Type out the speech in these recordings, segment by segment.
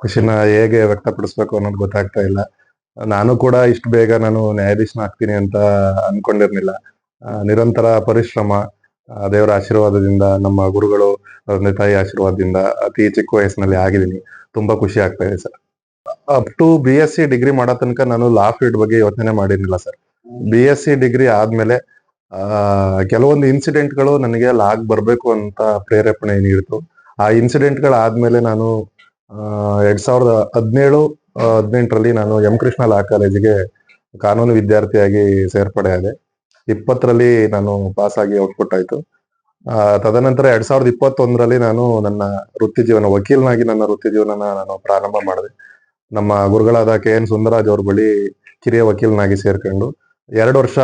ಖುಷಿನ ಹೇಗೆ ವ್ಯಕ್ತಪಡಿಸ್ಬೇಕು ಅನ್ನೋದು ಗೊತ್ತಾಗ್ತಾ ಇಲ್ಲ. ನಾನು ಕೂಡ ಇಷ್ಟು ಬೇಗ ನಾನು ನ್ಯಾಯಾಧೀಶನ ಆಗ್ತೀನಿ ಅಂತ ಅನ್ಕೊಂಡಿರ್ಲಿಲ್ಲ. ನಿರಂತರ ಪರಿಶ್ರಮ, ದೇವರ ಆಶೀರ್ವಾದದಿಂದ, ನಮ್ಮ ಗುರುಗಳು, ತಂದೆ ತಾಯಿ ಆಶೀರ್ವಾದದಿಂದ ಅತಿ ಚಿಕ್ಕ ವಯಸ್ಸಿನಲ್ಲಿ ಆಗಿದ್ದೀನಿ. ತುಂಬಾ ಖುಷಿ ಆಗ್ತಾ ಇದೆ sir. Up to BSc degree ಮಾಡೋ ತನಕ ನಾನು ಲಾ ಫೀಲ್ಡ್ ಬಗ್ಗೆ ಯೋಚನೆ ಮಾಡಿರ್ಲಿಲ್ಲ ಸರ್. BSc ಡಿಗ್ರಿ ಆದ್ಮೇಲೆ ಕೆಲವೊಂದು ಇನ್ಸಿಡೆಂಟ್ಗಳು ನನಗೆ ಲಾಗ್ ಬರ್ಬೇಕು ಅಂತ ಪ್ರೇರೇಪಣೆ ನೀಡಿತು. ಆ ಇನ್ಸಿಡೆಂಟ್ಗಳಾದ್ಮೇಲೆ ನಾನು 2017, 18ರಲ್ಲಿ ನಾನು ಎಂ ಕೃಷ್ಣ ಲಾ ಕಾಲೇಜಿಗೆ ಕಾನೂನು ವಿದ್ಯಾರ್ಥಿಯಾಗಿ ಸೇರ್ಪಡೆ ಆದೆ. 20ರಲ್ಲಿ ನಾನು ಪಾಸ್ ಆಗಿ ಔಟ್ಪುಟ್ ಆಯ್ತು. ತದನಂತರ 2021ರಲ್ಲಿ ನಾನು ನನ್ನ ವೃತ್ತಿ ಜೀವನ ವಕೀಲನಾಗಿ ನನ್ನ ವೃತ್ತಿ ಜೀವನನ ನಾನು ಪ್ರಾರಂಭ ಮಾಡಿದೆ. ನಮ್ಮ ಗುರುಗಳಾದ KN ಸುಂದರರಾಜ್ ಅವ್ರ ಬಳಿ ಕಿರಿಯ ವಕೀಲನಾಗಿ ಸೇರ್ಕೊಂಡು 2 ವರ್ಷ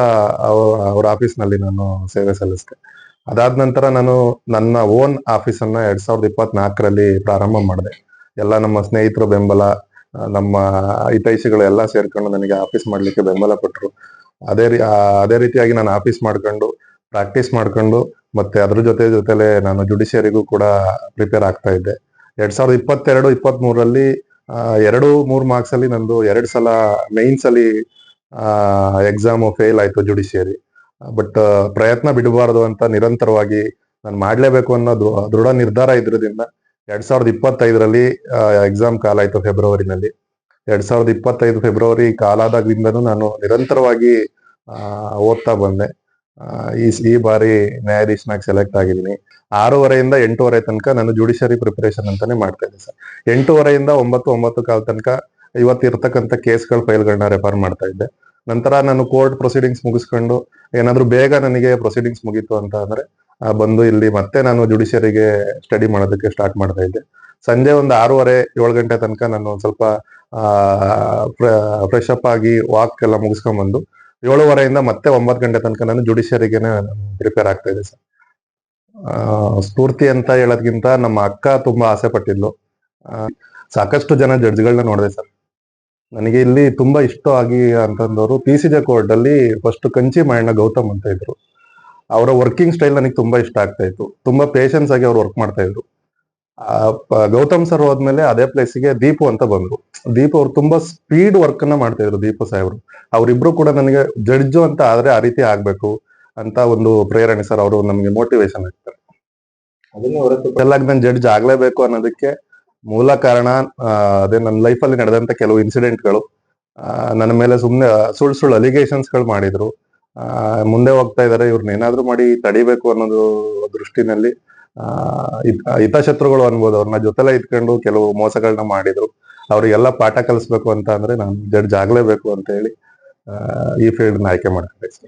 ಅವ್ರ ಆಫೀಸ್ನಲ್ಲಿ ನಾನು ಸೇವೆ ಸಲ್ಲಿಸಿದೆ. ಅದಾದ ನಂತರ ನಾನು ನನ್ನ ಓನ್ ಆಫೀಸನ್ನ 2024ರಲ್ಲಿ ಪ್ರಾರಂಭ ಮಾಡಿದೆ. ಎಲ್ಲ ನಮ್ಮ ಸ್ನೇಹಿತರು ಬೆಂಬಲ, ನಮ್ಮ ಹಿತೈಷಿಗಳು ಎಲ್ಲ ಸೇರ್ಕೊಂಡು ನನಗೆ ಆಫೀಸ್ ಮಾಡ್ಲಿಕ್ಕೆ ಬೆಂಬಲ ಕೊಟ್ಟರು. ಅದೇ ರೀತಿಯಾಗಿ ನಾನು ಆಫೀಸ್ ಮಾಡ್ಕೊಂಡು ಪ್ರಾಕ್ಟೀಸ್ ಮಾಡ್ಕೊಂಡು ಮತ್ತೆ ಅದ್ರ ಜೊತೆಲೆ ನಾನು ಜುಡಿಷಿಯರಿಗೂ ಕೂಡ ಪ್ರಿಪೇರ್ ಆಗ್ತಾ ಇದ್ದೆ. 2022, 23ರಲ್ಲಿ 2-3 ಮಾರ್ಕ್ಸ್ ಅಲ್ಲಿ ನಂದು 2 ಸಲ ಮೈನ್ಸ್ ಅಲ್ಲಿ ಎಕ್ಸಾಮ್ ಫೇಲ್ ಆಯ್ತು ಜುಡಿಷಿಯರಿ. ಬಟ್ ಪ್ರಯತ್ನ ಬಿಡಬಾರದು ಅಂತ ನಿರಂತರವಾಗಿ ನಾನು ಮಾಡ್ಲೇಬೇಕು ಅನ್ನೋ ದೃಢ ನಿರ್ಧಾರ ಇದ್ರದಿಂದ 2025ರಲ್ಲಿ ಎಕ್ಸಾಮ್ ಕಾಲಾಯ್ತು ಫೆಬ್ರವರಿನಲ್ಲಿ. 2025 ಫೆಬ್ರವರಿ ಕಾಲಾದಾಗಿಂದನೂ ನಾನು ನಿರಂತರವಾಗಿ ಓದ್ತಾ ಬಂದೆ. ಈ ಬಾರಿ ನ್ಯಾಯಾಧೀಶನಾಗಿ ಸೆಲೆಕ್ಟ್ ಆಗಿದ್ದೀನಿ. 6:30 8:30 ತನಕ ನಾನು ಜುಡಿಷಿಯರಿ ಪ್ರಿಪರೇಷನ್ ಅಂತಾನೆ ಮಾಡ್ತಾ ಇದ್ದೆ ಸರ್. 8:30 9 ತನಕ ಇವತ್ತಿರ್ತಕ್ಕಂಥ ಕೇಸ್ಗಳ ಫೈಲ್ಗಳನ್ನ ರೆಫರ್ ಮಾಡ್ತಾ ಇದ್ದೆ. ನಂತರ ನಾನು ಕೋರ್ಟ್ ಪ್ರೊಸೀಡಿಂಗ್ಸ್ ಮುಗಿಸ್ಕೊಂಡು ಏನಾದ್ರೂ ಬೇಗ ನನಗೆ ಪ್ರೊಸೀಡಿಂಗ್ಸ್ ಮುಗೀತು ಅಂತ ಅಂದ್ರೆ ಬಂದು ಇಲ್ಲಿ ಮತ್ತೆ ನಾನು ಜುಡಿಷಿಯರಿಗೆ ಸ್ಟಡಿ ಮಾಡೋದಕ್ಕೆ ಸ್ಟಾರ್ಟ್ ಮಾಡ್ತಾ ಇದ್ದೆ. ಸಂಜೆ ಒಂದು 6:30 7 ಗಂಟೆ ತನಕ ನಾನು ಒಂದ್ ಸ್ವಲ್ಪ ಫ್ರೆಶ್ ಅಪ್ ಆಗಿ ವಾಕ್ ಎಲ್ಲ ಮುಗಿಸ್ಕೊಂಡ್ ಬಂದು 7:30 ಮತ್ತೆ 9 ಗಂಟೆ ತನಕ ನಾನು ಜುಡಿಷಿಯರಿಗೆನೆ ಪ್ರಿಪೇರ್ ಆಗ್ತಾ ಇದ್ದೆ ಸರ್. ಸ್ಫೂರ್ತಿ ಅಂತ ಹೇಳೋದ್ಕಿಂತ ನಮ್ಮ ಅಕ್ಕ ತುಂಬಾ ಆಸೆ ಪಟ್ಟಿದ್ಲು. ಸಾಕಷ್ಟು ಜನ ಜಡ್ಜ್ಗಳನ್ನ ನೋಡಿದೆ ಸರ್. ನನಗೆ ಇಲ್ಲಿ ತುಂಬಾ ಇಷ್ಟ ಆಗಿ ಅಂತಂದವರು PCJ ಕೋರ್ಟ್ ಅಲ್ಲಿ ಫಸ್ಟ್ ಕಂಚಿ ಮಾಯಣ್ಣ ಗೌತಮ್ ಅಂತ ಇದ್ರು. ಅವರ ವರ್ಕಿಂಗ್ ಸ್ಟೈಲ್ ನನಗೆ ತುಂಬಾ ಇಷ್ಟ ಆಗ್ತಾ ಇತ್ತು. ತುಂಬಾ ಪೇಷನ್ಸ್ ಆಗಿ ಅವ್ರು ವರ್ಕ್ ಮಾಡ್ತಾ ಇದ್ರು. ಗೌತಮ್ ಸರ್ ಹೋದ್ಮೇಲೆ ಅದೇ ಪ್ಲೇಸಿಗೆ ದೀಪು ಅಂತ ಬಂದ್ರು. ದೀಪು ಅವ್ರು ತುಂಬಾ ಸ್ಪೀಡ್ ವರ್ಕ್ ಅನ್ನ ಮಾಡ್ತಾ ಇದ್ರು. ದೀಪು ಸಾಹೇಬ್ರು ಅವ್ರಿಬ್ರು ಕೂಡ ನನಗೆ ಜಡ್ಜು ಅಂತ ಆದ್ರೆ ಆ ರೀತಿ ಆಗ್ಬೇಕು ಅಂತ ಒಂದು ಪ್ರೇರಣೆ ಸರ್. ಅವರು ನಮ್ಗೆ ಮೋಟಿವೇಶನ್ ಆಗ್ತಾರೆ. ಅದನ್ನ ನಾನು ಜಡ್ಜ್ ಆಗ್ಲೇಬೇಕು ಅನ್ನೋದಕ್ಕೆ ಮೂಲ ಕಾರಣ ಅದೇ ನನ್ನ ಲೈಫಲ್ಲಿ ನಡೆದಂತ ಕೆಲವು ಇನ್ಸಿಡೆಂಟ್ಗಳು. ನನ್ನ ಮೇಲೆ ಸುಮ್ನೆ ಸುಳ್ಳು ಅಲಿಗೇಷನ್ಸ್ ಗಳು ಮಾಡಿದ್ರು. ಮುಂದೆ ಹೋಗ್ತಾ ಇದಾರೆ, ಇವ್ರನ್ನ ಏನಾದ್ರು ಮಾಡಿ ತಡಿಬೇಕು ಅನ್ನೋದು ದೃಷ್ಟಿನಲ್ಲಿ ಹಿತಶತ್ರುಗಳು ಅನ್ಬೋದು, ಅವ್ರನ್ನ ಜೊತೆಲೆ ಇಟ್ಕೊಂಡು ಕೆಲವು ಮೋಸಗಳನ್ನ ಮಾಡಿದ್ರು. ಅವ್ರಿಗೆಲ್ಲ ಪಾಠ ಕಲಿಸ್ಬೇಕು ಅಂತ ಅಂದ್ರೆ ನಾನು ಜಡ್ಜ್ ಆಗ್ಲೇಬೇಕು ಅಂತ ಹೇಳಿ ಈ ಫೀಲ್ಡ್ ಆಯ್ಕೆ ಮಾಡ್ತಾರೆ.